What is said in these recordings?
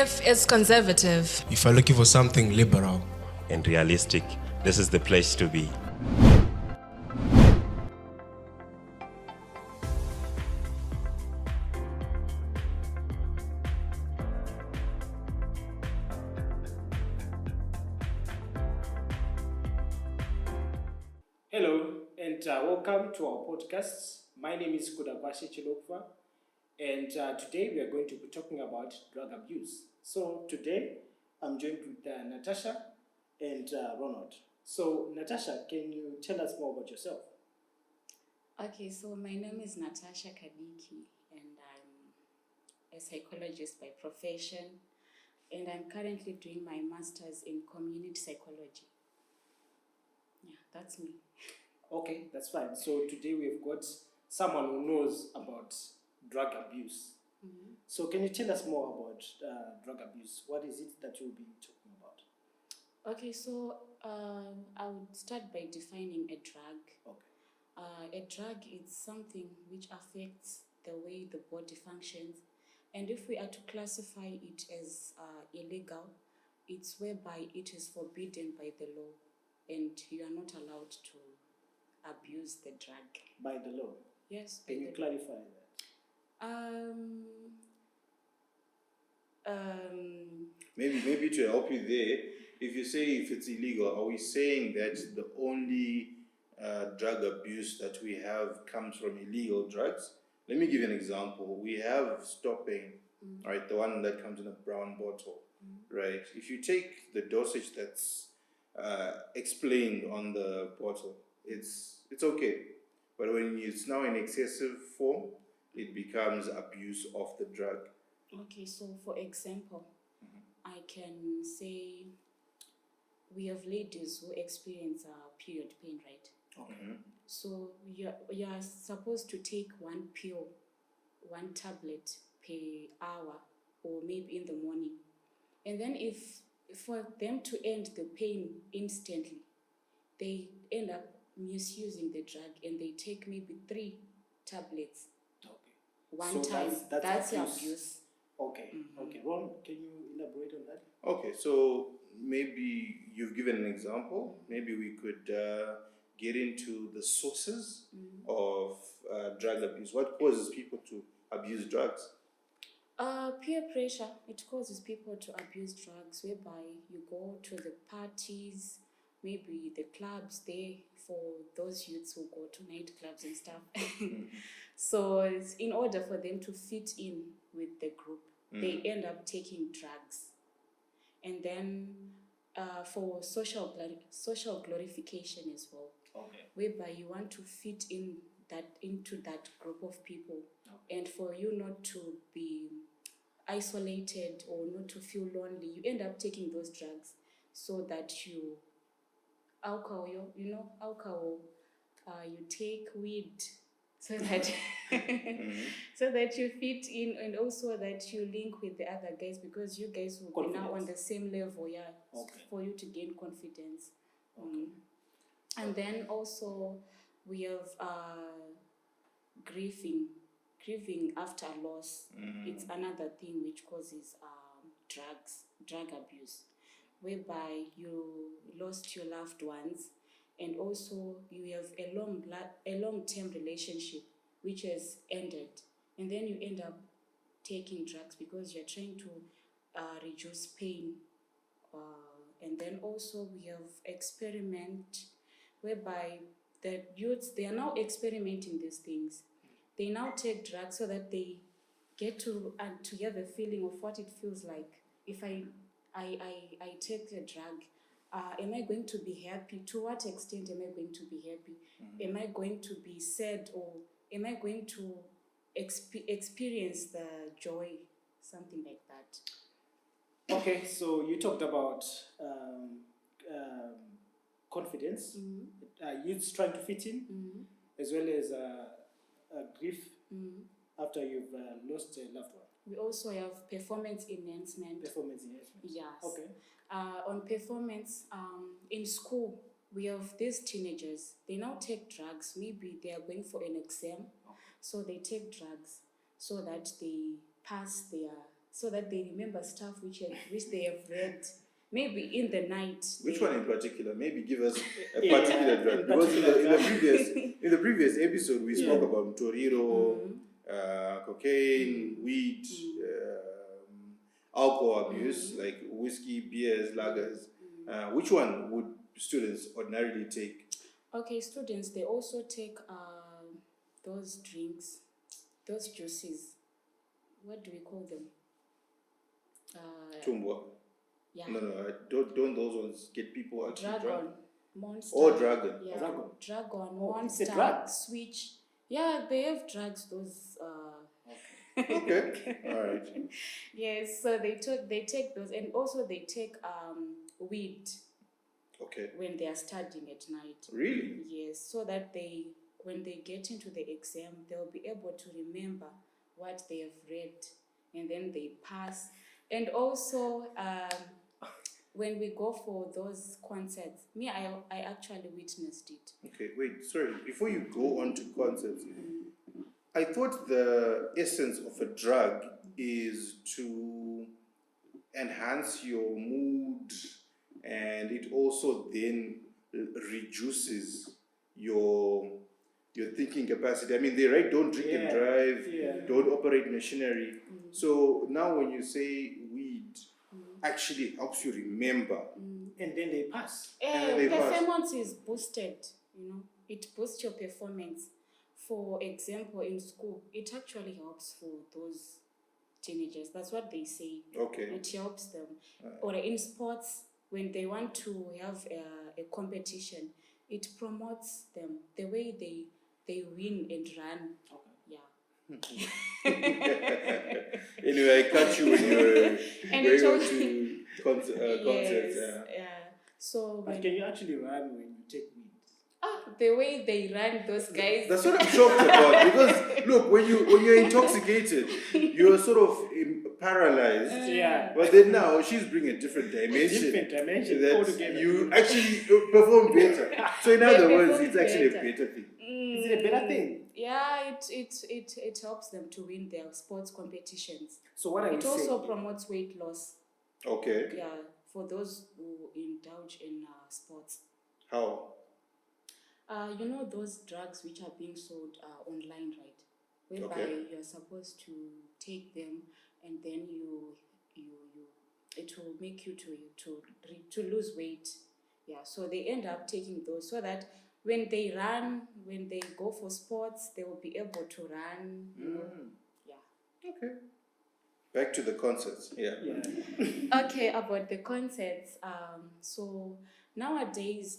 If it's conservative. If you're looking for something liberal and realistic, this is the place to be. Hello, and welcome to our podcast. My name is Kudagwashi Chilokwa, and today we are going to be talking about drug abuse. So today I'm joined with Natasha and Ronald. So Natasha, can you tell us more about yourself? Okay, so my name is Natasha Kadiki, and I'm a psychologist by profession, and I'm currently doing my master's in community psychology. Yeah, that's me. Okay, that's fine. So today we've got someone who knows about drug abuse. Mm-hmm. So can you tell us more about drug abuse? What is it that you'll be talking about? Okay, so I would start by defining a drug. Okay. A drug is something which affects the way the body functions, and if we are to classify it as illegal, it's whereby it is forbidden by the law, and you are not allowed to abuse the drug. By the law? Yes. Can you clarify that? Maybe to help you there, if you say if it's illegal, are we saying that the only drug abuse that we have comes from illegal drugs? Let me give you an example. We have stopping, right? The one that comes in a brown bottle, right? If you take the dosage that's explained on the bottle, it's okay. But when it's now in excessive form, it becomes abuse of the drug. Okay, so for example, I can say we have ladies who experience period pain, right? Okay. So you are supposed to take one pill, one tablet per hour, or maybe in the morning. And then if for them to end the pain instantly, they end up misusing the drug and they take maybe 3 tablets. Okay. One time. That's abuse. Okay. Mm-hmm. Okay. Ron, can you elaborate on that? Okay, so maybe you've given an example. Maybe we could get into the sources of drug abuse. What causes people to abuse drugs? Peer pressure. It causes people to abuse drugs, whereby you go to the parties, maybe the clubs there for those youths who go to nightclubs and stuff. So it's in order for them to fit in with the group, they end up taking drugs. And then for social glorification as well, whereby you want to fit into that group of people, and for you not to be isolated or not to feel lonely, you end up taking those drugs so that you take weed so that so that you fit in, and also that you link with the other guys, because you guys will be now on the same level, for you to gain confidence. And then also we have grieving after loss. It's another thing which causes drug abuse, whereby you lost your loved ones, and also you have a long-term relationship which has ended, and then you end up taking drugs because you're trying to reduce pain. And then also we have experiment, whereby the youths, they are now experimenting these things. They now take drugs so that they get to have a feeling of what it feels like. If I take the drug, am I going to be happy? To what extent am I going to be happy? Am I going to be sad, or am I going to experience the joy? Something like that. Okay, so you talked about confidence, youths trying to fit in, as well as grief after you've lost a loved one. We also have performance enhancement. Yes. Okay. On performance, in school, we have these teenagers. They now take drugs. Maybe they are going for an exam, so they take drugs so that they pass their so that they remember stuff which they have read, maybe in the night. Which one in particular? Maybe give us a Yeah, particular drug. in Because particular in the previous episode we spoke Yeah. about toriro, cocaine, weed, alcohol abuse like whiskey, beers, lagers. Which one would students ordinarily take? Okay, students, they also take those drinks, those juices. What do we call them? Tumbwa. Yeah. No, don't those ones get people actually Dragon, drunk? Monster. Oh, dragon. Yeah, Dragon. Dragon, Oh, it's Monster, a drug. Switch. Yeah, they have drugs. Those. Okay, all right. Yes, so they take those, and also they take weed Okay, when they are studying at night. really? Yes, so that when they get into the exam, they'll be able to remember what they have read, and then they pass. And also, when we go for those concerts, I actually witnessed it. Okay, wait, sorry. Before you go on to concepts, I thought the essence of a drug is to enhance your mood, and it also then reduces your thinking capacity. I mean, they write don't drink and Yeah, drive, yeah. don't operate machinery. So now when you say weed, actually helps you remember. and then they pass. And they pass. Performance is boosted, it boosts your performance. For example, in school, it actually helps for those teenagers. That's what they say. Okay. It helps them. Or in sports, when they want to have a competition, it promotes them. The way they win and run. Yeah. Anyway, I catch you when you're And going it on also- to concerts. Yeah. So But can you actually run when you take weed? the way they run, those guys. That's what I'm shocked about, because look, when you're intoxicated, you're sort of paralyzed. Yeah. But then now she's bringing a different dimension. Different dimension That altogether. you actually perform better. So in They other words, perform it's actually better. a better thing. Is it a better thing? Yeah, it helps them to win their sports competitions. So what are you It saying? also promotes weight loss. Okay. Yeah, for those who indulge in sports. How? You know those drugs which are being sold online, right? Whereby Okay. you're supposed to take them, and then it will make you to lose weight. Yeah, so they end up taking those so that when they go for sports, they will be able to run. Yeah. Okay. Back to the concerts. Yeah. Yeah. Okay, about the concerts. So nowadays,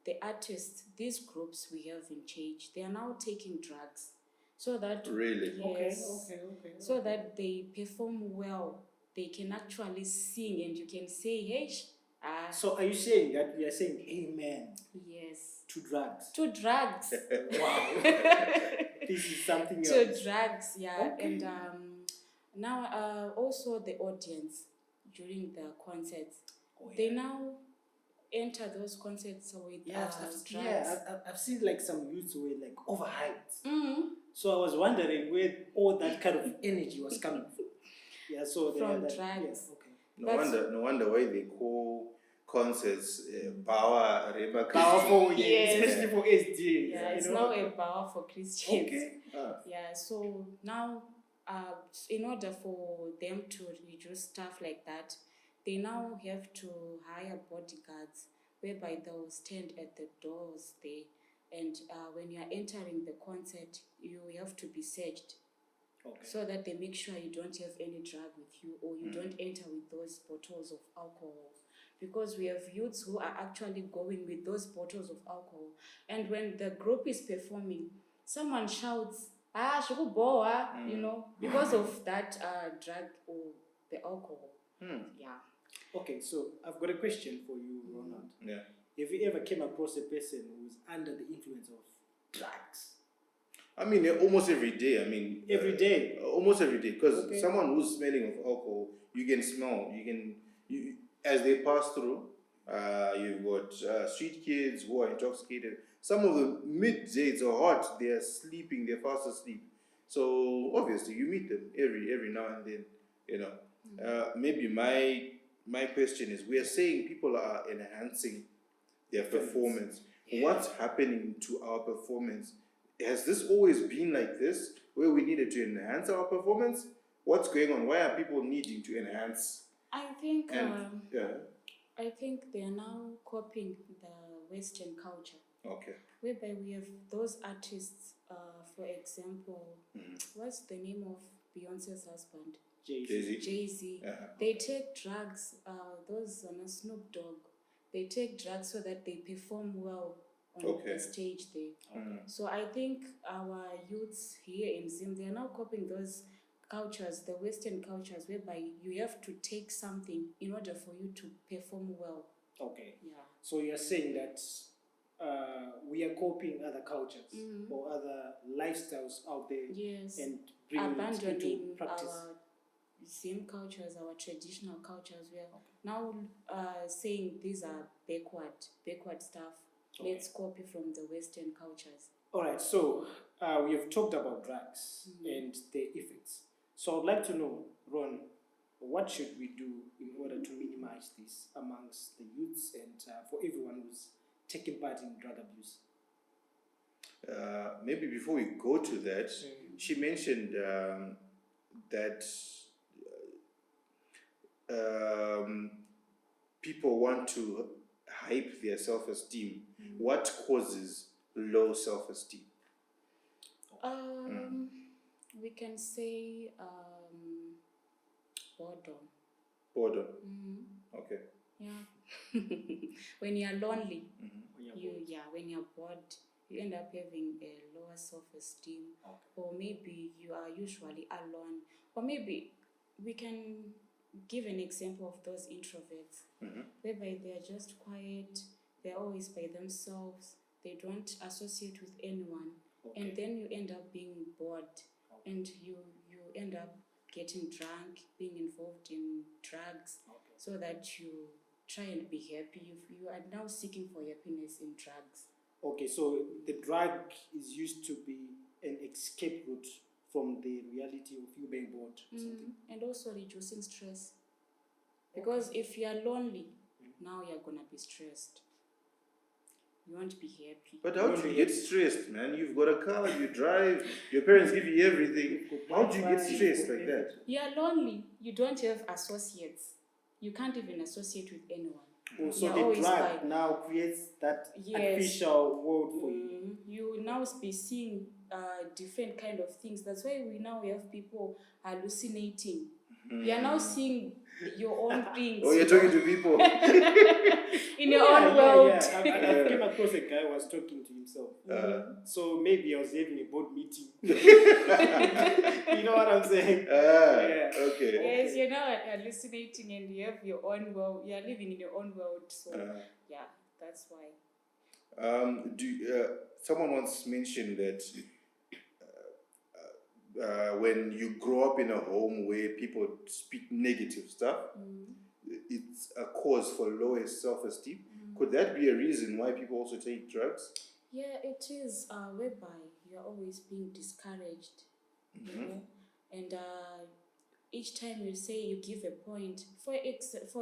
the artists, these groups we have in church, they are now taking drugs, so that Really? yes, Okay. so that they perform well. They can actually sing, and you can say, "Hey, So are you saying that we are saying amen yes, to drugs? to drugs, Wow. This is something to else. drugs, yeah." Okay. And now also the audience during the concerts, they now enter those concerts with drugs. I've seen like some youths who were like overhyped. Mm-hmm. So I was wondering where all that kind of energy was coming from. Yeah, so they From had that, drugs. yes, okay. No wonder why they call concerts power rema Powerful, yeah, Yes. especially for SDA. Yeah, it's you now know? a bar for Christians. Okay. Yeah, so now, in order for them to reduce stuff like that, they now have to hire bodyguards, whereby they will stand at the doors there, and when you are entering the concert, you have to be searched, Okay. so that they make sure you don't have any drug with you, or you don't enter with those bottles of alcohol. Because we have youths who are actually going with those bottles of alcohol, and when the group is performing, someone shouts, "Shukuboa," because of that drug or the alcohol. Yeah. Okay, so I've got a question for you, Ronald. Yeah. Have you ever came across a person who's under the influence of drugs? I mean, almost every day. I mean, Every day? Almost every day, because Okay. someone who's smelling of alcohol, you can smell. You as they pass through. You've got street kids who are intoxicated. Some of them middays are hot. They are sleeping. They're fast asleep. So obviously, you meet them every now and then. You know, maybe my question is: we are saying people are enhancing their performance. What's happening to our performance? Has this always been like this, where we needed to enhance our performance? What's going on? Why are people needing to enhance? I think And I think they are now copying the Western culture, okay. whereby we have those artists. For example, what's the name of Beyonce's husband? Jay-Z. Jay-Z. They take drugs. Those Snoop Dogg. They take drugs so that they perform well on the stage there. So I think our youths here in Zim, they are now copying those cultures, the Western cultures, whereby you have to take something in order for you to perform well. Okay. Yeah. So you're saying that we are copying other cultures or other lifestyles out there Yes. and bringing it into Abandoning practice. our same cultures, our traditional cultures. We are now saying these are backward stuff. Let's copy from the Western cultures. All right, so we have talked about drugs and their effects. So I'd like to know, Ron, what should we do in order to minimize this amongst the youths and for everyone who's taking part in drug abuse? Maybe before we go to that, she mentioned that people want to hype their self-esteem. What causes low self-esteem? We can say boredom. Boredom. Okay. Yeah. When you are lonely, when you're bored, you end up having a lower self-esteem, or maybe you are usually alone, or maybe we can give an example of those introverts, whereby they are just quiet, they're always by themselves, they don't associate with anyone, and then you end up being bored, and you end up getting drunk, being involved in drugs, so that you try and be happy. You are now seeking for happiness in drugs. Okay, so the drug is used to be an escape route from the reality of you being bored. And also reducing stress. Because if you are lonely, now you're going to be stressed. You won't be happy. But how do you get stressed, man? You've got a car, you drive, your parents give you everything. How do you get stressed like that? You are lonely. You don't have associates. You can't even associate with anyone. So the drug now creates that artificial world for you. You will now be seeing different kind of things. That's why we have people hallucinating. You are now seeing your own things. Oh, you're talking to people. In your own world. I came across a guy who was talking to himself. So maybe I was having a board meeting. You know what I'm saying? Okay. Yes, you're now hallucinating and you have your own world. You are living in your own world. So, yeah, that's why. Someone once mentioned that when you grow up in a home where people speak negative stuff, it's a cause for lower self-esteem. Could that be a reason why people also take drugs? Yeah, it is, whereby you're always being discouraged, you know, and each time you say you give a point, for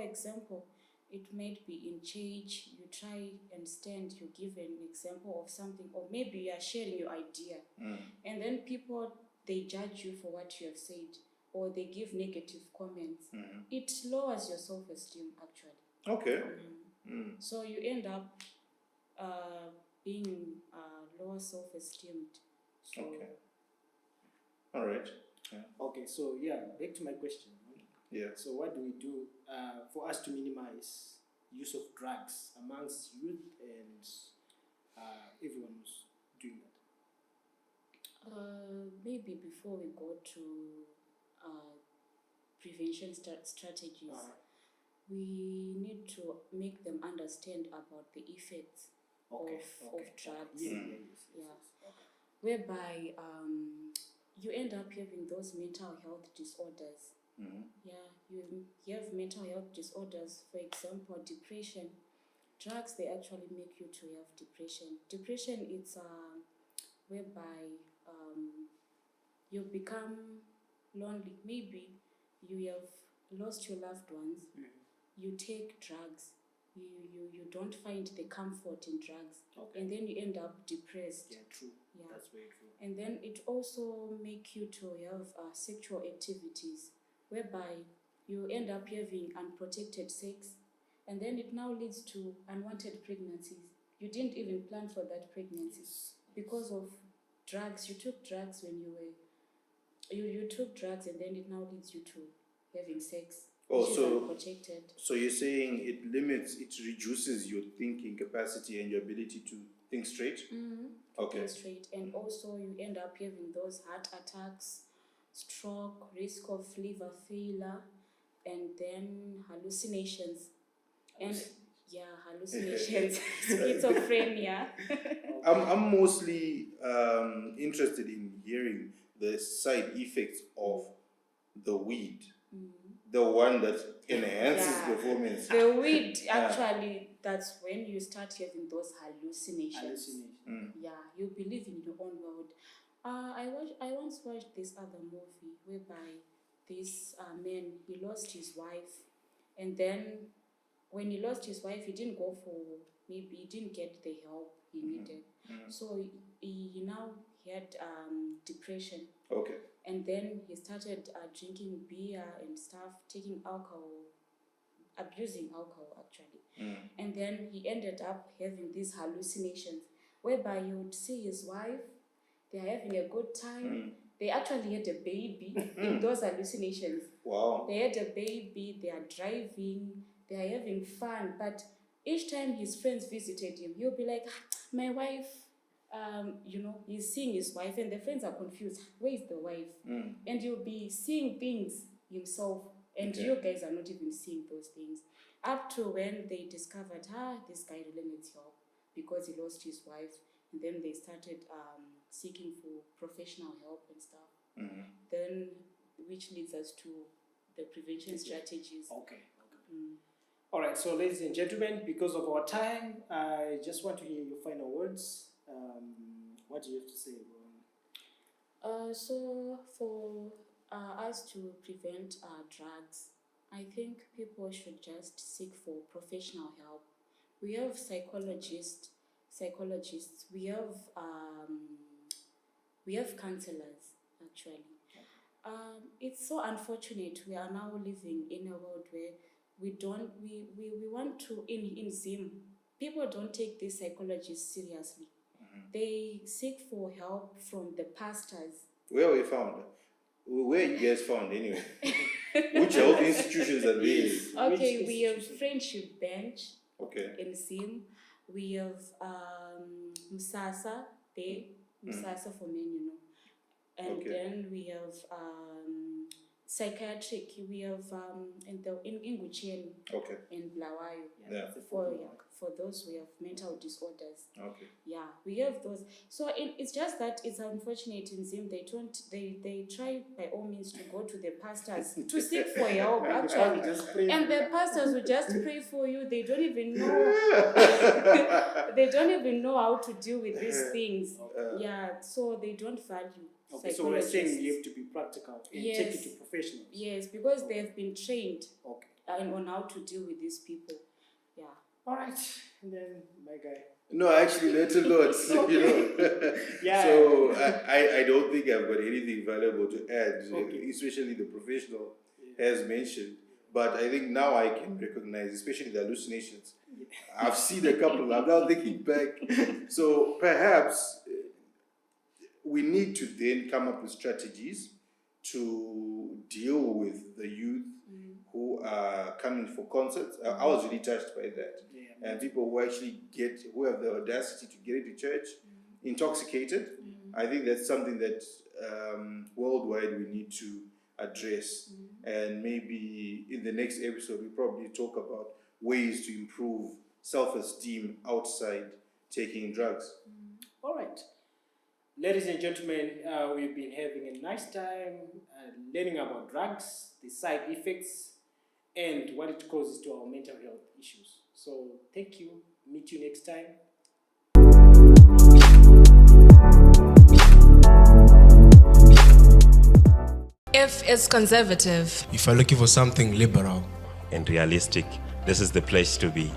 example, it might be in church, you try and stand, you give an example of something, or maybe you are sharing your idea, and then people, they judge you for what you have said, or they give negative comments. It lowers your self-esteem, actually. Okay. So you end up being lower self-esteem. So okay. All right. Okay, so back to my question. Yeah. So what do we do for us to minimize use of drugs amongst youth and everyone who's doing that? Maybe before we go to prevention strategies, we need to make them understand about the effects of drugs. Whereby you end up having those mental health disorders. You have mental health disorders, for example, depression. Drugs, they actually make you to have depression. Depression, it's whereby you become lonely. Maybe you have lost your loved ones, you take drugs, you don't find the comfort in drugs, and then you end up depressed. Yeah, true. Yeah. That's very true. And then it also make you to have sexual activities whereby you end up having unprotected sex, and then it now leads to unwanted pregnancies. You didn't even plan for that pregnancy because of drugs. You took drugs when you took drugs, and then it now leads you to having sex, which is unprotected. So you're saying it reduces your thinking capacity and your ability to think straight? Okay. Straight, and also you end up having those heart attacks, stroke, risk of liver failure, and then hallucinations. And hallucinations, schizophrenia. I'm mostly interested in hearing the side effects of the weed, the one that enhances performance. The weed, actually, that's when you start having those hallucinations. Yeah, you believe in your own world. I once watched this other movie whereby this man, he lost his wife, and then when he lost his wife, he didn't get the help he needed. So he now had depression. Okay. And then he started drinking beer and stuff, taking alcohol, abusing alcohol actually. And then he ended up having these hallucinations whereby you would see his wife, they're having a good time. They actually had a baby in those hallucinations. Wow. They had a baby, they are driving, they are having fun, but each time his friends visited him, he'll be like, my wife, he's seeing his wife, and the friends are confused. Where is the wife? And you'll be seeing things himself, and you guys are not even seeing those things. Up to when they discovered, this guy really needs help because he lost his wife, and then they started seeking for professional help and stuff. Then, which leads us to the prevention strategies. Okay. All right, so ladies and gentlemen, because of our time, I just want to hear your final words. What do you have to say? So for us to prevent drugs, I think people should just seek for professional help. We have psychologists. We have counselors actually. It's so unfortunate we are now living in a world where we want to in Zim. People don't take these psychologists seriously. They seek for help from the pastors. Where you guys found anyway? Which health institutions are these? Okay, we have Friendship Bench. Okay. In Zim. We have Musasa there, Musasa for men, and then we have psychiatric. We have in Nguchen in Blawayo. For those who have mental disorders. Okay. Yeah, we have those. So it's just that it's unfortunate in Zim they try by all means to go to the pastors to seek for help actually, and the pastors will just pray for you. They don't even know. They don't even know how to deal with these things. So they don't value. Okay, so we're saying you have to be practical and take it to professionals. Yes, because they have been trained on how to deal with these people. Yeah. All right, and then my guy. No, actually, that's a lot. So I don't think I've got anything valuable to add, especially the professional has mentioned. But I think now I can recognize, especially the hallucinations. I've seen a couple. I'm now thinking back. So perhaps we need to then come up with strategies to deal with the youth who are coming for concerts. I was really touched by that. And people who actually who have the audacity to get into church intoxicated. I think that's something that worldwide we need to address. And maybe in the next episode, we probably talk about ways to improve self-esteem outside taking drugs. All right. Ladies and gentlemen, we've been having a nice time learning about drugs, the side effects, and what it causes to our mental health issues. So thank you. Meet you next time. SDF is conservative. If you're looking for something liberal, and realistic, this is the place to be.